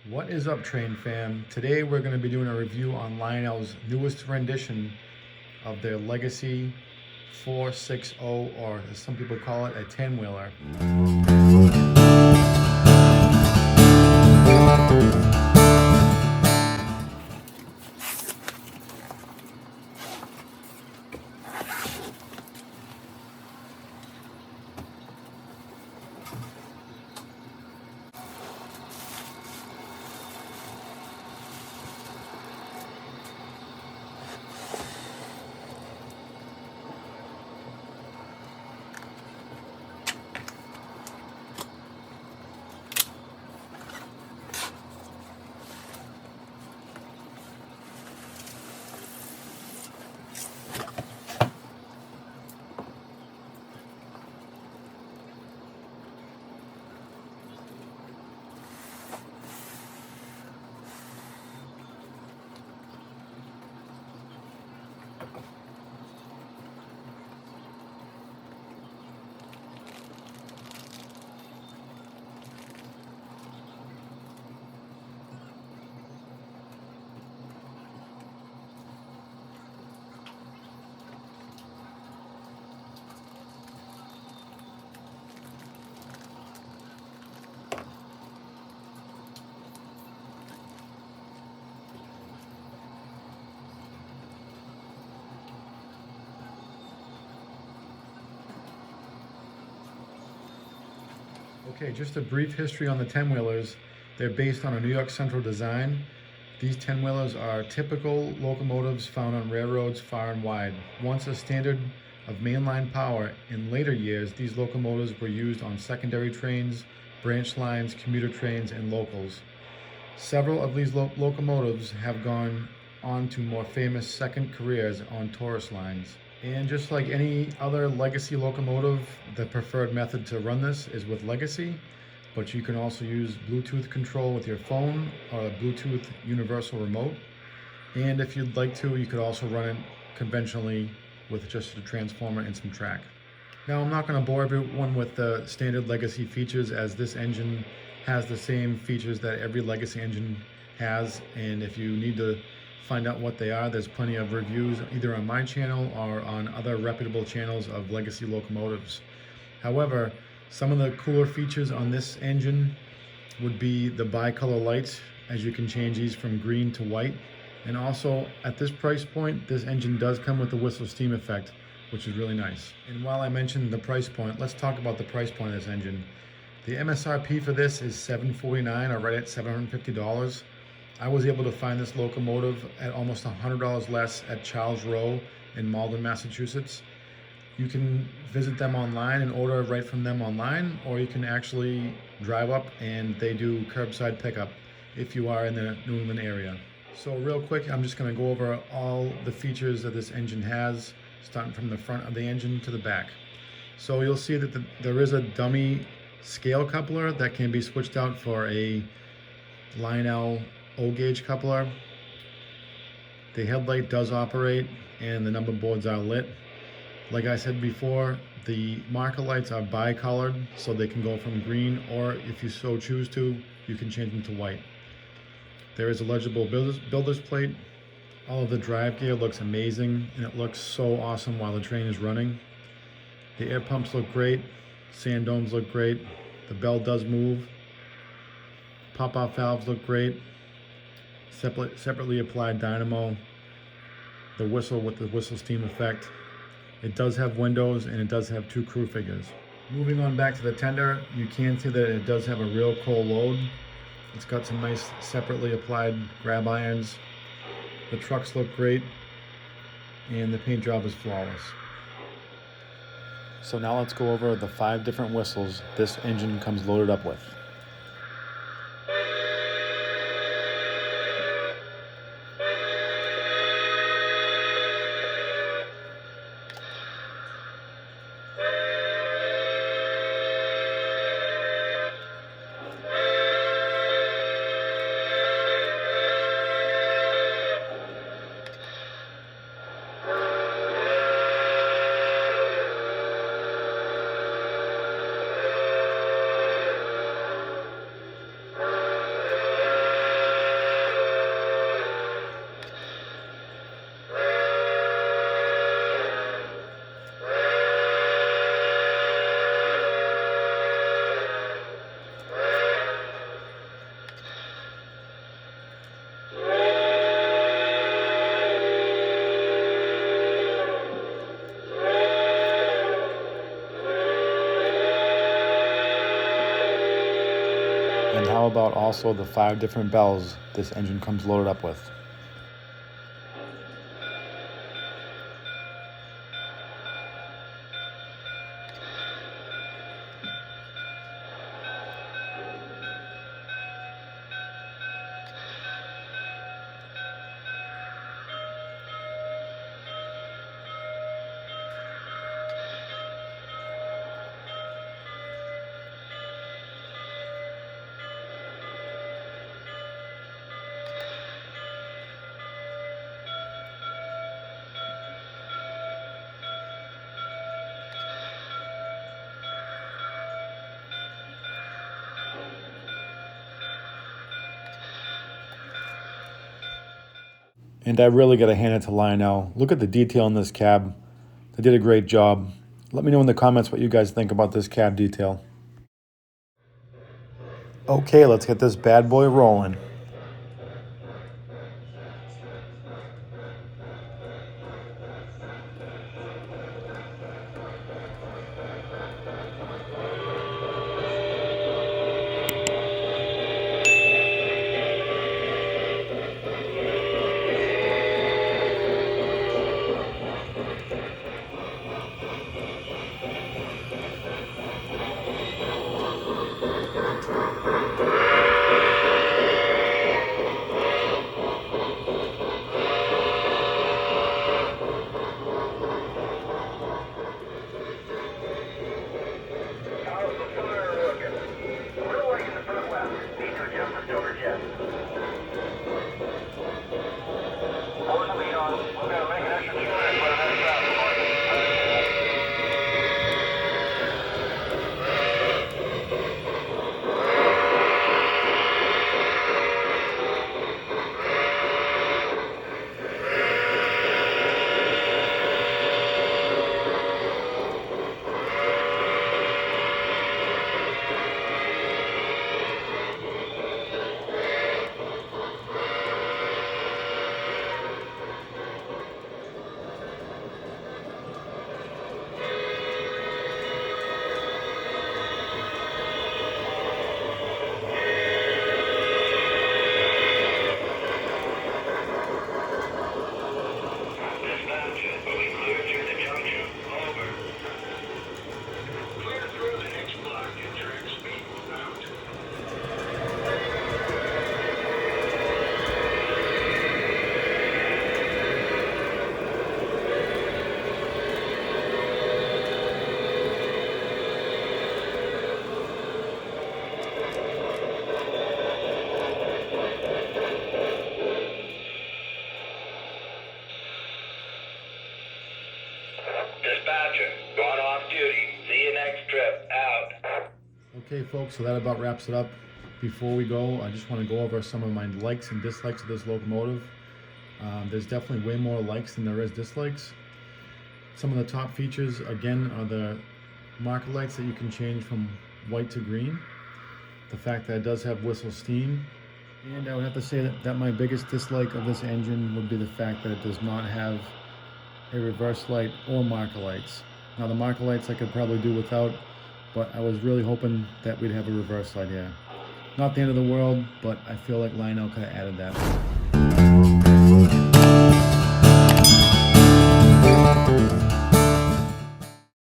What is up, Train fam? Today we're going to be doing a review on Lionel's newest rendition of their Legacy 460, or as some people call it, a 10-wheeler. Okay, just a brief history on the 10-wheelers. They're based on a New York Central design. These 10-wheelers are typical locomotives found on railroads far and wide. Once a standard of mainline power, in later years, these locomotives were used on secondary trains, branch lines, commuter trains, and locals. Several of these locomotives have gone on to more famous second careers on tourist lines. And just like any other legacy locomotive, the preferred method to run this is with legacy, but you can also use Bluetooth control with your phone or a Bluetooth universal remote. And if you'd like to, you could also run it conventionally with just a transformer and some track. Now, I'm not going to bore everyone with the standard legacy features, as this engine has the same features that every legacy engine has, and if you need to find out what they are, there's plenty of reviews either on my channel or on other reputable channels of legacy locomotives. However, some of the cooler features on this engine would be the bicolor lights, as you can change these from green to white. And also, at this price point, this engine does come with the whistle steam effect, which is really nice. And while I mentioned the price point, let's talk about the price point of this engine. The MSRP for this is $749, or right at $750. I was able to find this locomotive at almost $100 less at Charles Row in Malden, Massachusetts. You can visit them online and order right from them online, or you can actually drive up and they do curbside pickup if you are in the New England area. So real quick, I'm just going to go over all the features that this engine has, starting from the front of the engine to the back. So you'll see that there is a dummy scale coupler that can be switched out for a Lionel O-gauge coupler. The headlight does operate and the number boards are lit. Like I said before, the marker lights are bicolored, so they can go from green, or if you so choose to, you can change them to white. There is a legible builder's plate. All of the drive gear looks amazing, and it looks so awesome while the train is running. The air pumps look great, sand domes look great, the bell does move, pop-off valves look great, separately applied dynamo, the whistle with the whistle steam effect. It does have windows and it does have two crew figures. Moving on back to the tender, you can see that it does have a real coal load. It's got some nice separately applied grab irons. The trucks look great and the paint job is flawless. So now let's go over the 5 different whistles this engine comes loaded up with. how about also the 5 different bells this engine comes loaded up with? And I really got to hand it to Lionel. Look at the detail in this cab. They did a great job. Let me know in the comments what you guys think about this cab detail. Okay, let's get this bad boy rolling. Going off duty. See you next trip. Out. Okay, folks, so that about wraps it up. Before we go, I just want to go over some of my likes and dislikes of this locomotive. There's definitely way more likes than there is dislikes. Some of the top features, again, are the marker lights that you can change from white to green. The fact that it does have whistle steam. And I would have to say that my biggest dislike of this engine would be the fact that it does not have a reverse light or marker lights. Now the marker lights I could probably do without, but I was really hoping that we'd have a reverse light here. Not the end of the world, but I feel like Lionel could have added that.